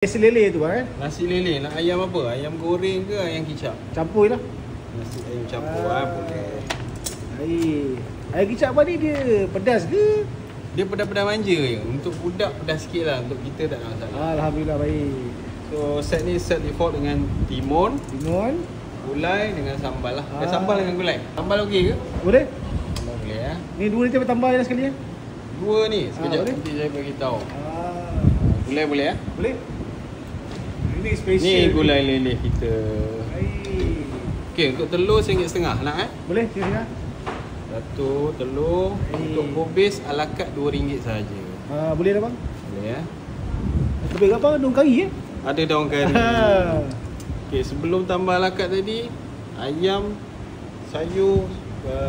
Nasi lele tu kan? Nasi lele nak ayam apa? Ayam goreng ke ayam kicap? Campur lah. Nasi ayam campur boleh. Ayam kicap apa ni dia pedas ke? Dia pedas-pedas manja je. Untuk budak pedas sikit lah. Untuk kita tak ada masalah. Alhamdulillah baik. So set ni set default dengan timun, gulai dengan sambal lah. Ada sambal dengan gulai. Sambal okey ke? Boleh? Sambal boleh ya. Ni dua ni tambah je sekali ya. Dua ni sekejap boleh? nanti saya bagi tahu. Gulai boleh ya? Boleh? Ini special. Ni gulai lele kita. Okey, untuk telur RM1.5 nak Boleh, sini lah. Satu telur. Untuk bobis ala kad RM2 saja. Boleh dah bang? Boleh ya. Lebih apa? Daun kari Ada daun kari. Okey, sebelum tambah ala kad tadi, ayam, sayur,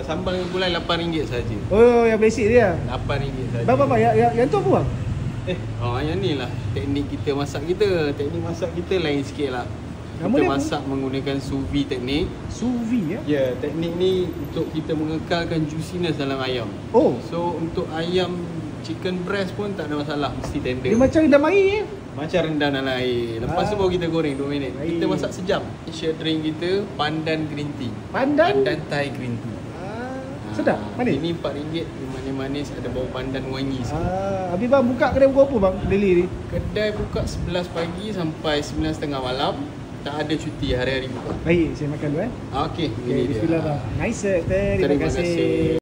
sambal dengan gulai RM8 saja. Oh, yang basic dia. RM8 saja. Bang, yang tu apa bang? Yang ni lah teknik kita masak kita. Teknik masak kita lain sikit lah. Nama Kita dia masak menggunakan sous vide teknik. Sous vide ya? Ya, teknik ni untuk kita mengekalkan juiciness dalam ayam. Oh. So untuk ayam chicken breast pun tak ada masalah, mesti tender. Dia macam rendam air ya? Macam rendam dalam air. Lepas tu baru kita goreng 2 minit. Kita masak sejam. Share drink kita pandan green tea. Pandan Thai green tea. Sedap, manis. Ini RM4, manis-manis, ada bau pandan wangi sikit. Habis bang buka kedai pukul apa bang? Lele ni? Kedai buka 11 pagi sampai 9.30 malam. Tak ada cuti, hari-hari buka. Baik, saya makan dulu Okey, ini dia. Bismillah bang. Nice, terima kasih.